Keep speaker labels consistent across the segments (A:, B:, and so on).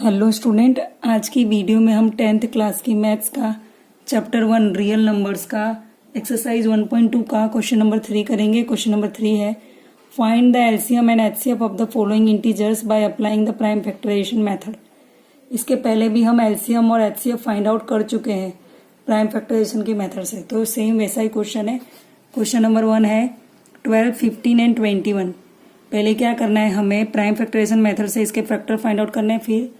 A: Hello student, आज की video में हम 10th क्लास की मैथ्स का चैप्टर 1 रियल नंबर्स का एक्सरसाइज 1.2 का क्वेश्चन नंबर 3 करेंगे। क्वेश्चन नंबर 3 है find the LCM and HCF of the following integers by applying the prime factorisation method. इसके पहले भी हम एलसीएम और एचसीएफ फाइंड आउट कर चुके हैं प्राइम फैक्टराइजेशन के मेथड से, तो सेम वैसा ही क्वेश्चन है। क्वेश्चन नंबर 1 है 12, 15 एंड 21। पहले क्या करना है, हमें प्राइम फैक्टराइजेशन मेथड से इसके फैक्टर फाइंड आउट करने हैं, फिर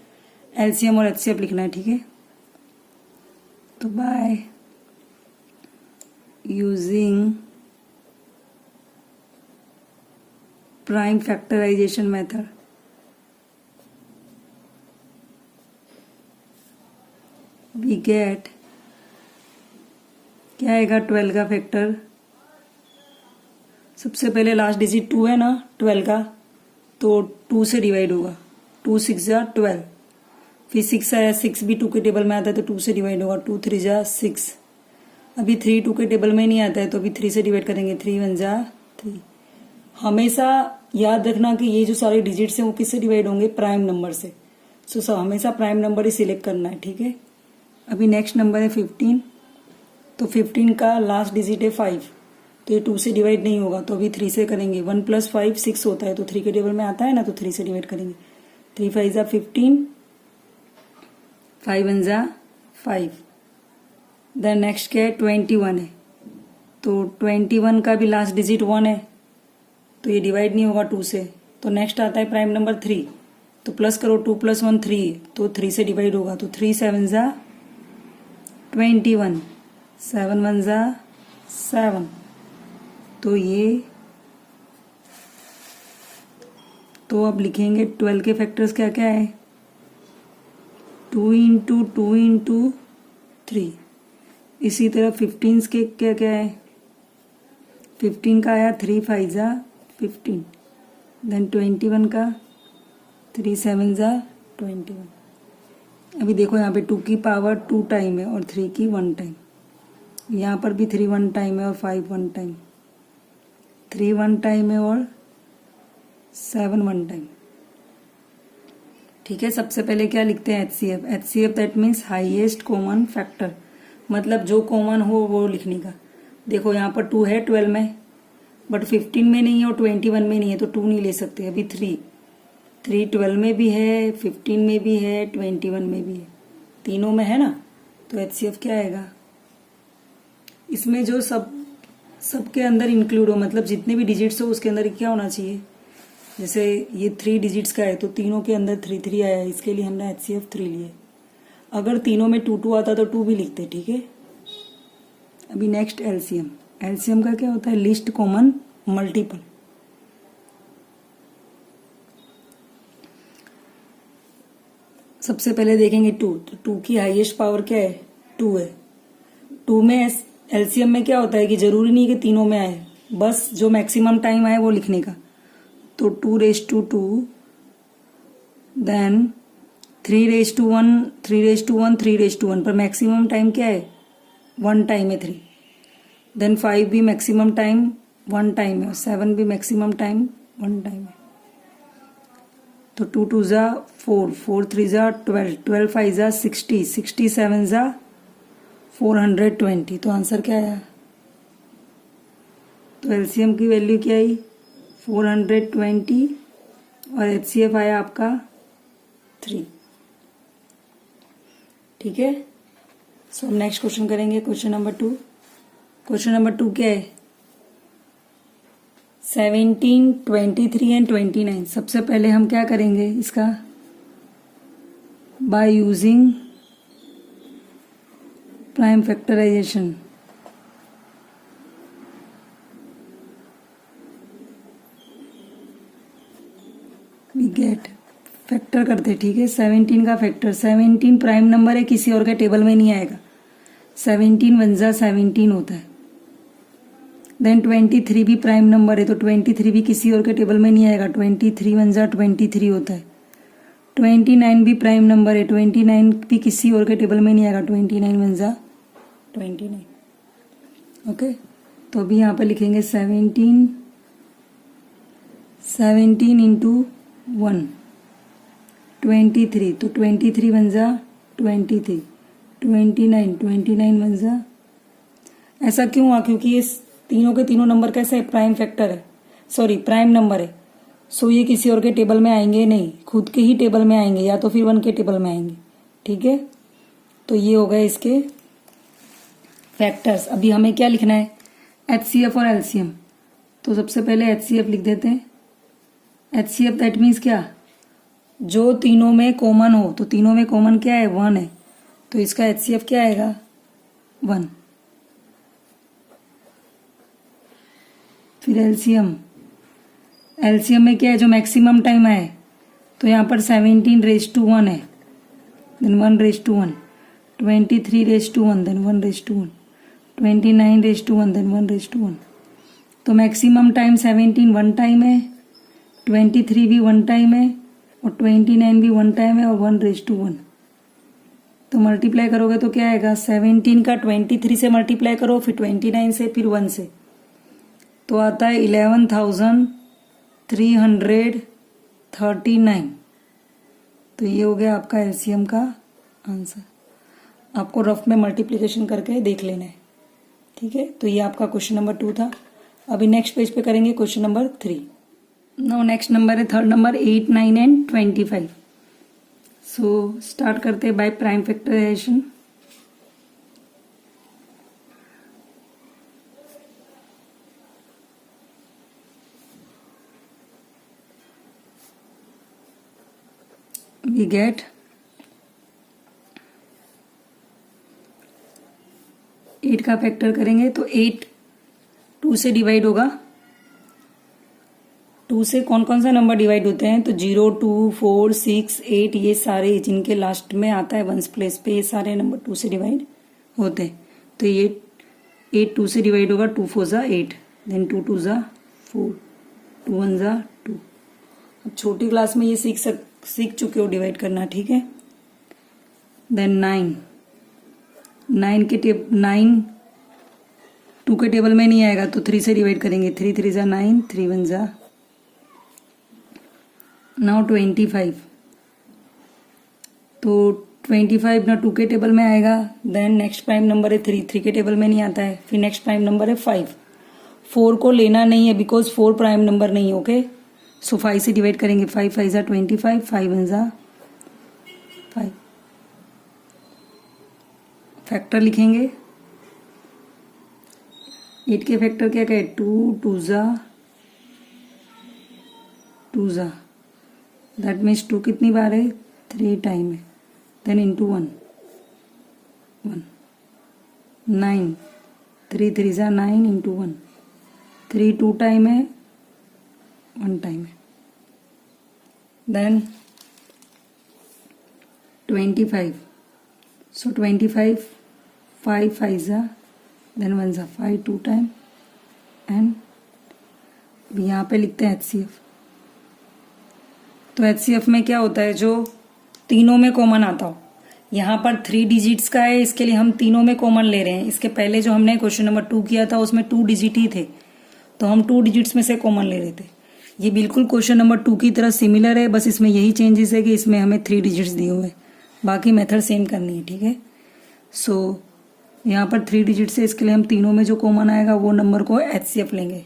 A: एलसीएम और एचसीएफ लिखना है। ठीक है, तो by using prime factorisation method we get, क्या आएगा 12 का फैक्टर। सबसे पहले लास्ट डिजिट 2 है ना 12 का, तो 2 से डिवाइड होगा, 2 6 जा 12, फिर 6 आया, 6 भी 2 के टेबल में आता है तो 2 से डिवाइड होगा, 2 3 जा 6। अभी 3 2 के टेबल में नहीं आता है तो अभी 3 से डिवाइड करेंगे, 3 1 जा 3। हमेशा याद रखना कि ये जो सारे डिजिट्स हैं वो किससे डिवाइड होंगे, प्राइम नंबर से। सो हमेशा प्राइम नंबर ही सिलेक्ट करना है। ठीक है, अभी नेक्स्ट नंबर है 15, तो 15 का लास्ट डिजिट है 5, तो ये 2 से डिवाइड नहीं होगा तो अभी 3 से करेंगे। 1 + 5 6 होता है, तो 3 के टेबल में आता है ना, तो 3 से डिवाइड करेंगे। 3 5 जा 15, 5 1 जा 5। देन नेक्स्ट क्या है 21 है, तो 21 का भी लास्ट डिजिट 1 है, तो ये डिवाइड नहीं होगा 2 से। तो नेक्स्ट आता है प्राइम नंबर 3, तो प्लस करो, 2 + 1 3, तो 3 से डिवाइड होगा, तो 3 7 जा 21, 7 1 जा 7। तो ये, तो अब लिखेंगे 12 के फैक्टर्स क्या क्या है, 2 × 2 × 3। इसी तरह 15 के क्या क्या है, 15 का आया 3 5 जा 15, देन 21 का 3 7 जा 21। अभी देखो यहाँ पे 2 की पावर 2 टाइम है और 3 की 1 टाइम, यहाँ पर भी 3 1 टाइम है और 5 1 टाइम, 3 1 टाइम है और 7 1 टाइम। ठीक है, सबसे पहले क्या लिखते हैं HCF. HCF that means highest common factor, मतलब जो कॉमन हो वो लिखने का। देखो यहाँ पर 2 है 12 में, बट 15 में नहीं है और 21 में नहीं है, तो 2 नहीं ले सकते। अभी 3 12 में भी है, 15 में भी है, 21 में भी है, तीनों में है ना, तो एचसीएफ क्या आएगा। इसमें जो सबके अंदर इंक्लूड हो, मतलब जितने भी डिजिट्स हो उसके अंदर क्या होना चाहिए। जैसे ये 3 डिजिट्स का है तो तीनों के अंदर 3 3 आया है, इसके लिए हमने एचसीएफ 3 लिए। अगर तीनों में 2 2 आता तो 2 भी लिखते। ठीक है, अभी नेक्स्ट एलसीएम। एलसीएम का क्या होता है, लिस्ट कॉमन मल्टीपल। सबसे पहले देखेंगे 2, तो 2 की हाईएस्ट पावर क्या है, 2 है। 2 में एलसीएम में क्या होता है कि जरूरी नहीं कि तीनों में आए, बस जो मैक्सिमम टाइम आए वो लिखने का। तो 2 देन 3 पर मैक्सिमम टाइम क्या है, 1 टाइम है 3। देन 5 भी मैक्सिमम टाइम 1 टाइम है और 7 भी मैक्सिमम टाइम 1 टाइम है। तो 2 2 जा 4, 4 3 जा 12, 12 5 जा 60, 67 जा 420। तो आंसर क्या आया, तो एलसीएम की वैल्यू क्या आई 420 और एचसीएफ आया आपका 3। ठीक है, सो हम नेक्स्ट क्वेश्चन करेंगे, क्वेश्चन नंबर 2। क्वेश्चन नंबर 2 क्या है, 17 23 एंड 29। सबसे पहले हम क्या करेंगे इसका, by using prime factorisation we get, factor करते। ठीक है, 17 का फैक्टर, 17 प्राइम नंबर है, किसी और के टेबल में नहीं आएगा। 17 1 जा 17 होता है। देन 23 भी प्राइम नंबर है, तो 23 भी किसी और के टेबल में नहीं आएगा। 23 1 जा 23 होता है। 29 भी प्राइम नंबर है, 29 भी किसी और के टेबल में नहीं आएगा। 29 1 जा 29। ओके, तो अभी यहाँ पर लिखेंगे 17 17 × 1 23, तो 23 बन जा 23, 29 बन जा। ऐसा क्यों हुआ? क्योंकि ये तीनों के तीनों नंबर कैसे है? प्राइम फैक्टर है, सॉरी प्राइम नंबर है। सो ये किसी और के टेबल में आएंगे नहीं, खुद के ही टेबल में आएंगे या तो फिर 1 के टेबल में आएंगे। ठीक है, तो ये हो गए इसके फैक्टर्स। अभी हमें क्या लिखना है? HCF और LCM। तो सबसे पहले HCF लिख देते हैं। HCF दैट मीन्स क्या? जो तीनों में कॉमन हो। तो तीनों में कॉमन क्या है? 1 है, तो इसका HCF क्या आएगा? 1। फिर LCM में क्या है? जो मैक्सिमम टाइम आए, तो यहाँ पर 17 है, देन 1:1, 23:1, देन 1:1, 29:1, देन 1:1। तो मैक्सिमम टाइम 17 1 टाइम है, 23 भी 1 टाइम है, और 29 भी 1 टाइम है, और 1:1। तो मल्टीप्लाई करोगे तो क्या आएगा? 17 का 23 से मल्टीप्लाई करो, फिर 29 से, फिर 1 से, तो आता है 11,339। तो ये हो गया आपका LCM का आंसर। आपको रफ में मल्टीप्लिकेशन करके देख लेना है। ठीक है, तो ये आपका क्वेश्चन नंबर 2 था। अभी नेक्स्ट पेज पे करेंगे question number 3। Now next number है third number 8, 9 and 25। So start करते हैं by prime factorisation. We get 8 का फैक्टर करेंगे तो 8 2 से डिवाइड होगा। 2 से कौन कौन सा नंबर डिवाइड होते हैं? तो 0, 2, 4, 6, 8, ये सारे जिनके लास्ट में आता है 1s प्लेस पे, ये सारे नंबर 2 से डिवाइड होते हैं। तो ये 8 2 से डिवाइड होगा। 2 4 ज़ा 8, देन 2 2 ज़ा 4, 2 1 ज़ा 2। अब छोटी क्लास में ये सीख चुके हो डिवाइड करना। ठीक है, देन 9 2 के टेबल में नहीं आएगा, तो 3 से डिवाइड करेंगे। 3 3 ज़ा 9, 3 1 ज़ा। नाउ 25, तो 25 ना 2 के टेबल में आएगा। देन नेक्स्ट प्राइम नंबर है 3, 3 के टेबल में नहीं आता है। फिर नेक्स्ट प्राइम नंबर है 5, 4 को लेना नहीं है बिकॉज 4 प्राइम नंबर नहीं। ओके, सो 5 से डिवाइड करेंगे। 5 5 ज़ा 25, 5 1 ज़ा 5। फैक्टर लिखेंगे। 8 के फैक्टर क्या कहे? 2 2 ज़ा 2 ज़ा, दैट मीन्स 2 कितनी बार है? 3 टाइम है। देन इंटू 1 1 9, 3 3 ज़ा 9 इंटू 1, 3 2 टाइम है, 1 टाइम है। देन 25, सो 25 5 5 ज़ा, देन 1 ज़ा 5 2 टाइम। एंड यहाँ पे लिखते हैं HCF। तो HCF में क्या होता है? जो तीनों में कॉमन आता हो। यहाँ पर 3 डिजिट्स का है, इसके लिए हम तीनों में कॉमन ले रहे हैं। इसके पहले जो हमने क्वेश्चन नंबर 2 किया था उसमें 2 डिजिट ही थे, तो हम 2 डिजिट्स में से कॉमन ले रहे थे। ये बिल्कुल क्वेश्चन नंबर 2 की तरह सिमिलर है, बस इसमें यही चेंजेस है कि इसमें हमें 3 डिजिट्स दिए हुए हैं, बाकी मेथड सेम करनी है। ठीक है, सो यहाँ पर 3 डिजिट्स है, इसके लिए हम तीनों में जो कॉमन आएगा वो नंबर को HCF लेंगे।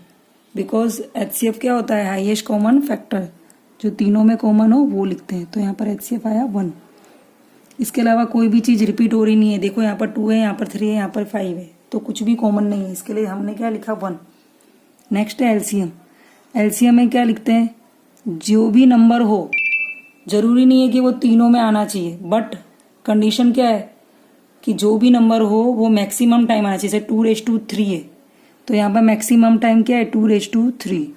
A: बिकॉज HCF क्या होता है? हाईएस्ट कॉमन फैक्टर, जो तीनों में कॉमन हो वो लिखते हैं। तो यहाँ पर HCF आया 1। इसके अलावा कोई भी चीज़ रिपीट हो रही नहीं है। देखो यहाँ पर 2 है, यहाँ पर 3 है, यहाँ पर 5 है, तो कुछ भी कॉमन नहीं है। इसके लिए हमने क्या लिखा? 1। नेक्स्ट है LCM। LCM में क्या लिखते हैं? जो भी नंबर हो, जरूरी नहीं है कि वो तीनों में आना चाहिए, बट कंडीशन क्या है कि जो भी नंबर हो वो मैक्सिमम टाइम आना चाहिए। जैसे 2:3 है, तो यहाँ पर मैक्सिमम टाइम क्या है? 2:3,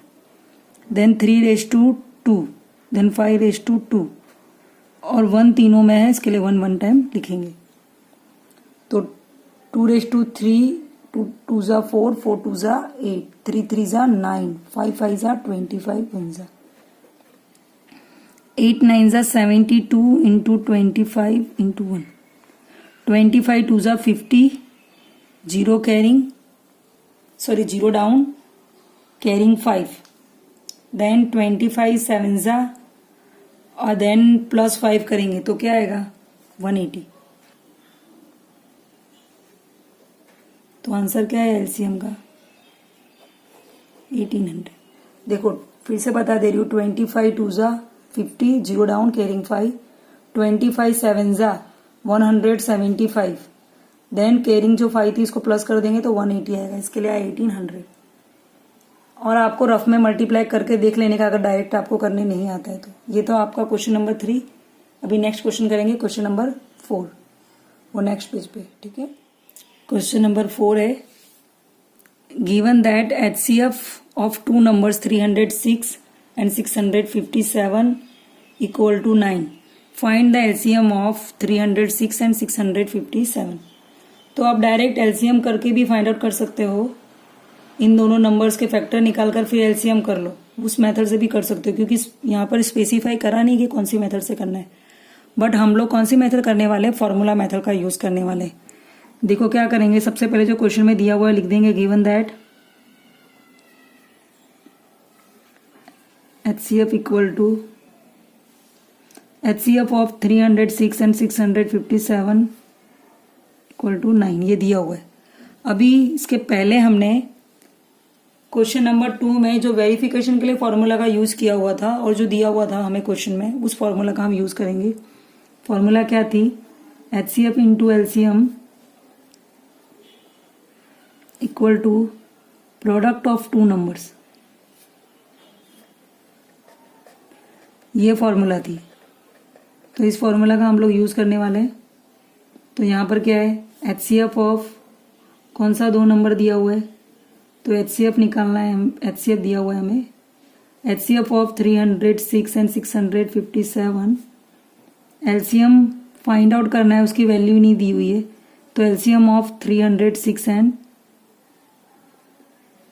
A: देन 3:2, देन 5:2, और 1 तीनों में है, इसके लिए 1 1 टाइम लिखेंगे। तो 2:3, 2 2 ज़ा 4, 4 2 ज़ा 8, 3 3 ज़ा 9, 5 5 ज़ा 25, 1 ज़ा 8 9 ज़ा 72 इंटू 25 इंटू 1, 25 2 ज़ा 50, 0 carrying, sorry 0 down, carrying 5, then 25 7 ज़ा और देन +5 करेंगे तो क्या आएगा 180। तो आंसर क्या है एलसीएम का 1800। देखो फिर से बता दे रही हूँ 25 2 जा 50 जीरो डाउन कैरिंग 5 25 7 जा 175 देन कैरिंग जो 5 थी इसको प्लस कर देंगे तो 180 आएगा। इसके लिए आया 1800। और आपको रफ में मल्टीप्लाई करके देख लेने का अगर डायरेक्ट आपको करने नहीं आता है तो। ये तो आपका क्वेश्चन नंबर 3। अभी नेक्स्ट क्वेश्चन करेंगे क्वेश्चन नंबर 4, वो नेक्स्ट पेज पे। ठीक है, क्वेश्चन नंबर 4 है given that HCF of two numbers 306 and 657 equal to 9. Find the LCM of 306 and 657. तो आप डायरेक्ट LCM करके भी फाइंड आउट कर सकते हो। इन दोनों नंबर्स के फैक्टर निकाल कर फिर LCM कर लो, उस मेथड से भी कर सकते हो क्योंकि यहाँ पर स्पेसिफाई करा नहीं कि कौन सी मेथड से करना है। बट हम लोग कौन सी मेथड करने वाले, फॉर्मूला मेथड का यूज करने वाले। देखो क्या करेंगे, सबसे पहले जो क्वेश्चन में दिया हुआ है लिख देंगे given that HCF equal to HCF of 306 and 657 equal to 9, ये दिया हुआ है। अभी इसके पहले हमने क्वेश्चन नंबर 2 में जो वेरिफिकेशन के लिए फॉर्मूला का यूज किया हुआ था और जो दिया हुआ था हमें क्वेश्चन में, उस फॉर्मूला का हम यूज करेंगे। फॉर्मूला क्या थी, HCF into LCM equal to product of two numbers, ये फॉर्मूला थी। तो इस फॉर्मूला का हम लोग यूज करने वाले हैं। तो यहाँ पर क्या है, HCF ऑफ कौन सा दो नंबर दिया हुआ है, तो HCF निकालना है। HCF दिया हुआ है हमें, HCF of 306 and 657, LCM find out करना है, उसकी वैल्यू नहीं दी हुई है। तो LCM of 306 and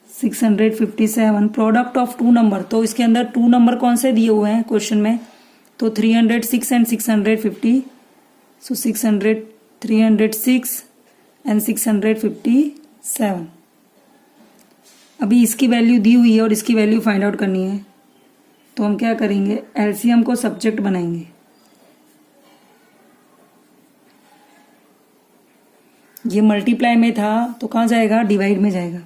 A: 657 product of two number, तो इसके अंदर टू नंबर कौन से दिए हुए हैं क्वेश्चन में, तो 306 एंड 650, सो 306 एंड 657। अभी इसकी वैल्यू दी हुई है और इसकी वैल्यू फाइंड आउट करनी है। तो हम क्या करेंगे, LCM को सब्जेक्ट बनाएंगे। ये मल्टीप्लाई में था तो कहाँ जाएगा, डिवाइड में जाएगा।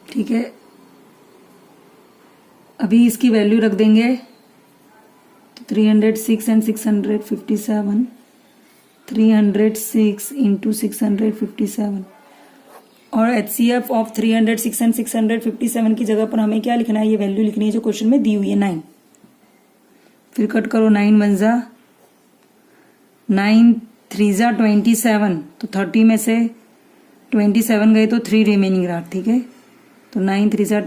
A: ठीक है, अभी इसकी वैल्यू रख देंगे तो 306 एंड 657, 306 इंटू 657 और HCF ऑफ 306 एंड 657 की जगह पर हमें क्या लिखना है, ये वैल्यू लिखनी है जो क्वेश्चन में दी हुई है 9। फिर कट करो, 9 1 जा 9 3 जा 27, तो 30 में से 27 गए तो 3 रिमेनिंग रहा। ठीक है, तो 9 3 जा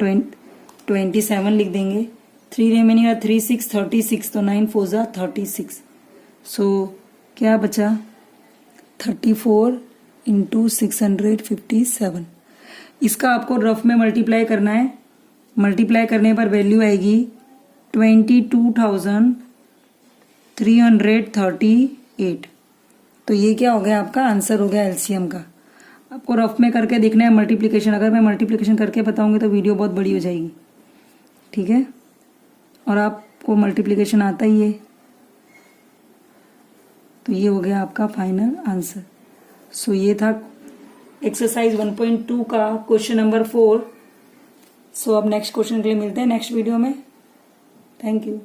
A: 27 लिख देंगे, 3 रिमेनिंग रहा 3 6 36, तो 9 4 जा 36। सो क्या बचा 34 इंटू 657। इसका आपको रफ में मल्टीप्लाई करना है। मल्टीप्लाई करने पर वैल्यू आएगी 22,338। तो ये क्या हो गया, आपका आंसर हो गया LCM का। आपको रफ में करके देखना है मल्टीप्लिकेशन। अगर मैं मल्टीप्लिकेशन करके बताऊंगी तो वीडियो बहुत बड़ी हो जाएगी। ठीक है, और आपको मल्टीप्लिकेशन आता ही है। तो ये हो गया आपका फाइनल आंसर। सो ये था एक्सरसाइज 1.2 का क्वेश्चन नंबर 4। सो अब नेक्स्ट क्वेश्चन के लिए मिलते हैं नेक्स्ट वीडियो में। Thank you.